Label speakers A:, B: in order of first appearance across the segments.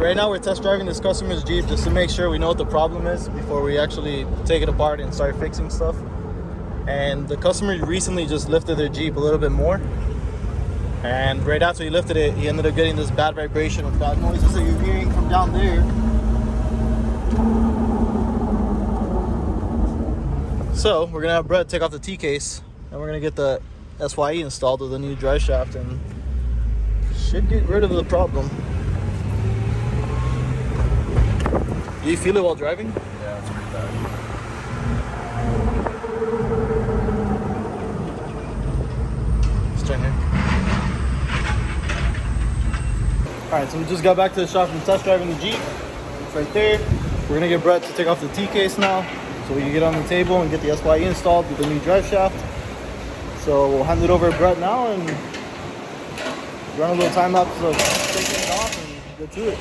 A: right now we're test driving this customer's Jeep just to make sure we know what the problem is before we actually take it apart and start fixing stuff. And the customer recently just lifted their Jeep a little bit more, and right after he lifted it, he ended up getting this bad vibration and bad noises that you're hearing from down there. So we're gonna have Brett take off the T case, and we're gonna get the SYE installed with a new drive shaft, and should get rid of the problem. Do you feel it while driving?
B: Yeah, it's pretty bad.
A: Let's turn here. Alright, so we just got back to the shop from test driving the Jeep. It's right there. We're gonna get Brett to take off the T case now, so we can get on the table and get the SYE installed with the new drive shaft. So we'll hand it over to Brett now and run a little time lapse of taking it off and get to it.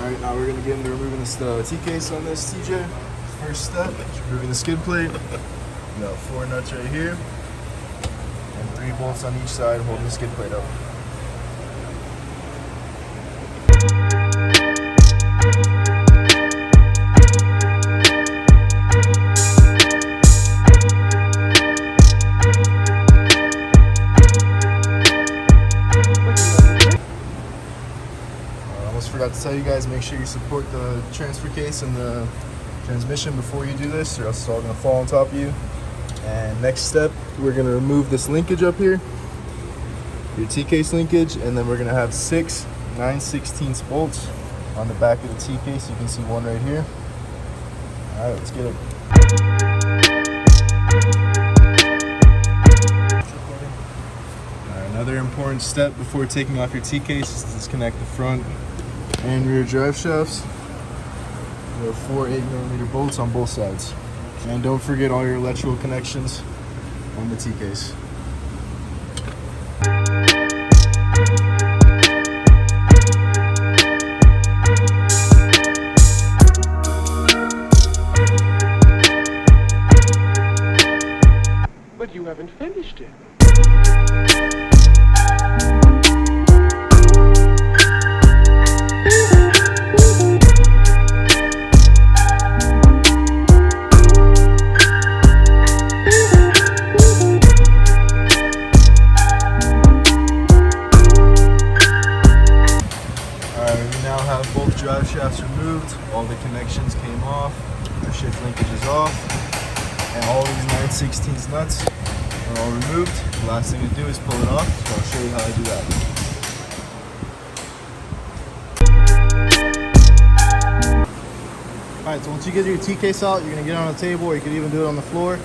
B: Alright, now we're gonna get into removing this T case on this TJ. First step is removing the skid plate. We got 4 nuts right here and 3 bolts on each side holding the skid plate up. Forgot to tell you guys, make sure you support the transfer case and the transmission before you do this, or else it's all going to fall on top of you. And next step, we're going to remove this linkage up here, your T-case linkage, and then we're going to have 6 9/16 bolts on the back of the T-case. You can see one right here. Alright, let's get it. Alright, another important step before taking off your T-case is to disconnect the front and rear drive shafts. There are 4 8mm bolts on both sides. And don't forget all your electrical connections on the T-case.
C: But you haven't finished it.
B: Both drive shafts removed, all the connections came off, the shift linkage is off, and all these 9/16 nuts are all removed. The last thing to do is pull it off, so I'll show you how I do that.
A: Alright, so once you get your T-case out, you're going to get it on the table, or you could even do it on the floor.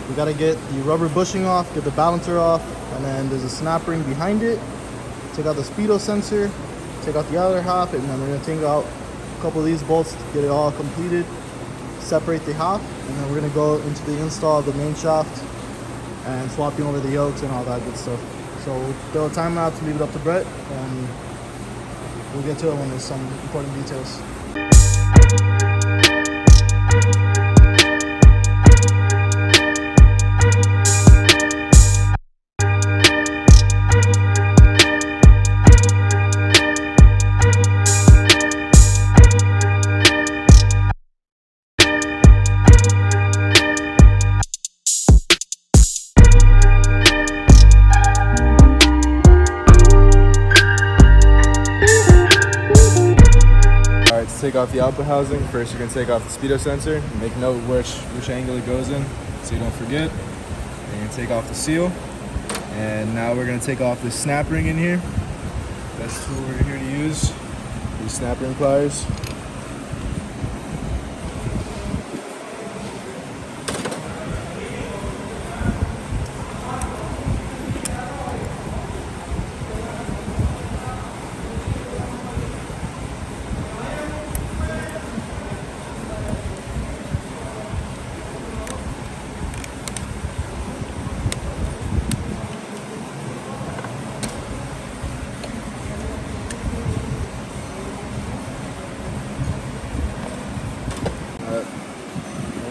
A: We got to get the rubber bushing off, get the balancer off, and then there's a snap ring behind it. Take out the speedo sensor, take out the other half, and then we're going to take out a couple of these bolts to get it all completed. Separate the half, and then we're going to go into the install of the main shaft and swapping over the yokes and all that good stuff. So we'll throw a time lapse, leave it up to Brett, and we'll get to it when there's some important details.
B: Take off the output housing. First you're going to take off the speedo sensor. Make note which angle it goes in so you don't forget. And you're going to take off the seal. And now we're going to take off the snap ring in here. Best tool we're here to use, these snap ring pliers.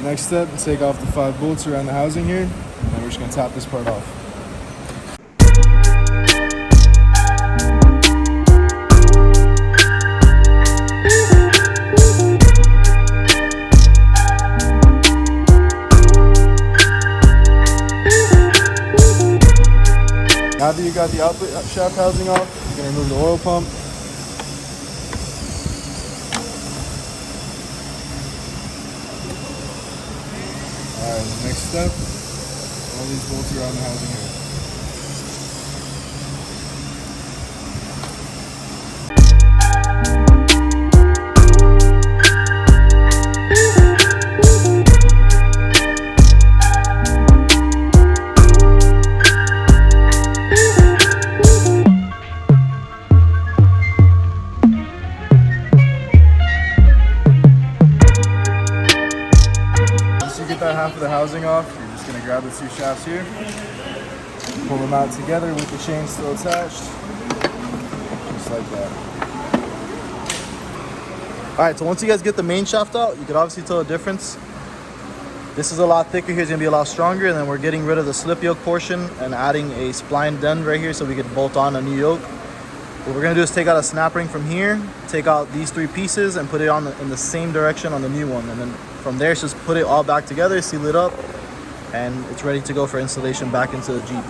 B: Next step, take off the 5 bolts around the housing here, and then we're just going to top this part off. got the output shaft housing off, you're gonna remove the oil pump. Alright, next step, all these bolts are on the housing here. Half of the housing off, you're just going to grab the two shafts here, pull them out together with the chain still attached, just like that.
A: Alright, so once you guys get the main shaft out, you can obviously tell the difference. This is a lot thicker, here's going to be a lot stronger, and then we're getting rid of the slip yoke portion and adding a spline end right here so we could bolt on a new yoke. What we're going to do is take out a snap ring from here, take out these three pieces and put it on in the same direction on the new one, and then from there, just put it all back together, seal it up, and it's ready to go for installation back into the Jeep.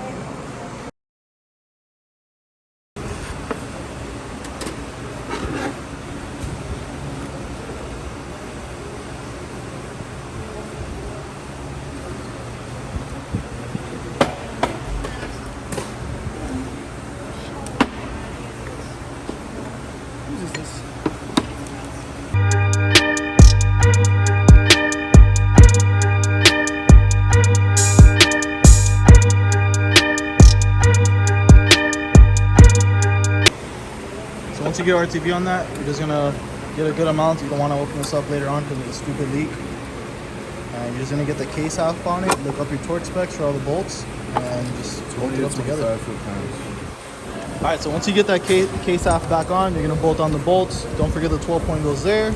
B: Whose is this?
A: Once you get RTV on that, you're just gonna get a good amount. You don't want to open this up later on because of the stupid leak. And you're just gonna get the case half on it, look up your torque specs for all the bolts, and just bolt it up together. Alright, so once you get that case half back on, you're gonna bolt on the bolts. Don't forget the 12 point goes there.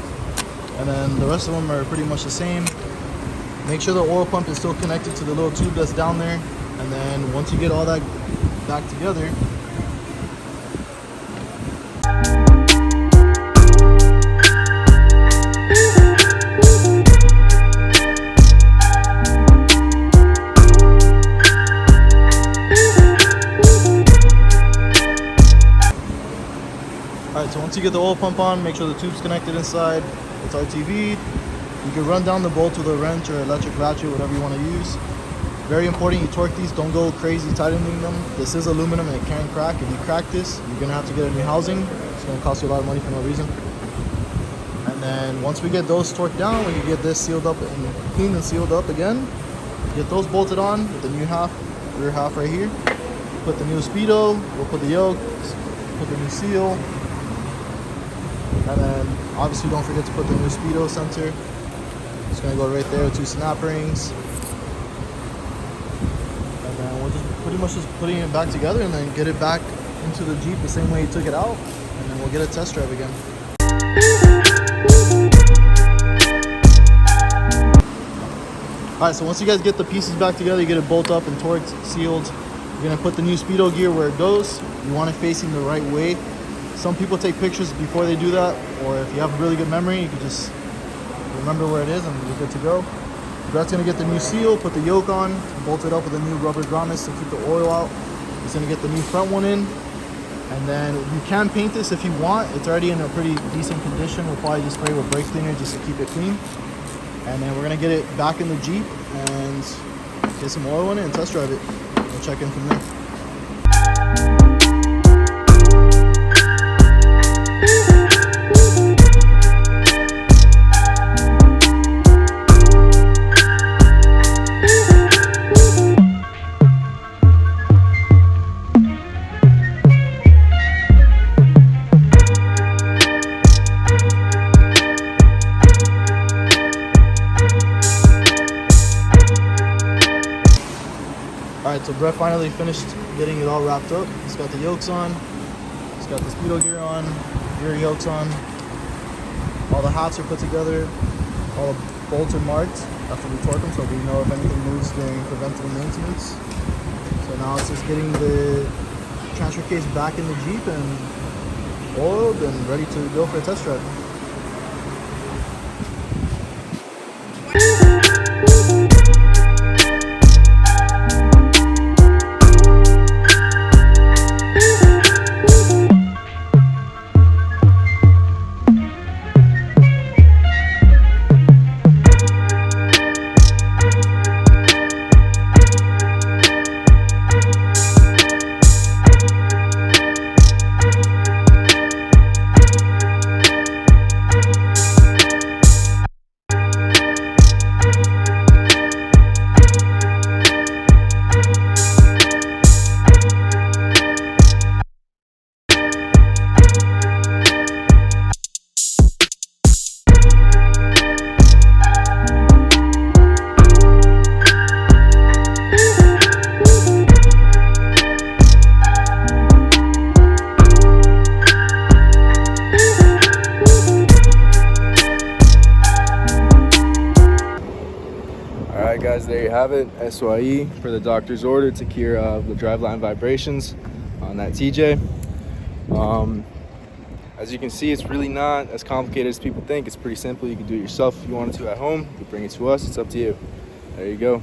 A: And then the rest of them are pretty much the same. Make sure the oil pump is still connected to the little tube that's down there. And then once you get all that back together, Alright, so once you get the oil pump on, make sure the tube's connected inside. It's RTV'd. You can run down the bolt with a wrench or electric ratchet, whatever you want to use. Very important, you torque these, don't go crazy tightening them. This is aluminum and it can crack. If you crack this, you're going to have to get a new housing. It's going to cost you a lot of money for no reason. And then once we get those torqued down, we can get this sealed up and cleaned and sealed up again. Get those bolted on with the new half, rear half right here. Put the new speedo, we'll put the yoke, put the new seal. And then obviously don't forget to put the new speedo sensor. It's gonna go right there with two snap rings. And then we're just pretty much just putting it back together and then get it back into the Jeep the same way you took it out. And then we'll get a test drive again. Alright, so once you guys get the pieces back together, you get it bolt up and torqued, sealed. You're gonna put the new speedo gear where it goes. You want it facing the right way. Some people take pictures before they do that, or if you have really good memory, you can just remember where it is and you're good to go. Brett's gonna get the new seal, put the yoke on, bolt it up with a new rubber grommets to keep the oil out. He's gonna get the new front one in, and then you can paint this if you want. It's already in a pretty decent condition. We'll probably just spray with brake cleaner just to keep it clean. And then we're gonna get it back in the Jeep and get some oil in it and test drive it. We'll check in from there. Alright, so Brett finally finished getting it all wrapped up. He's got the yokes on, he's got the speedo gear on, rear yokes on, all the hats are put together, all the bolts are marked after we torque them so we know if anything moves during preventative maintenance. So now it's just getting the transfer case back in the Jeep and oiled and ready to go for a test drive.
B: Alright guys, there you have it. SYE for the doctor's order to cure the driveline vibrations on that TJ. As you can see, it's really not as complicated as people think. It's pretty simple. You can do it yourself if you wanted to at home. You can bring it to us. It's up to you. There you go.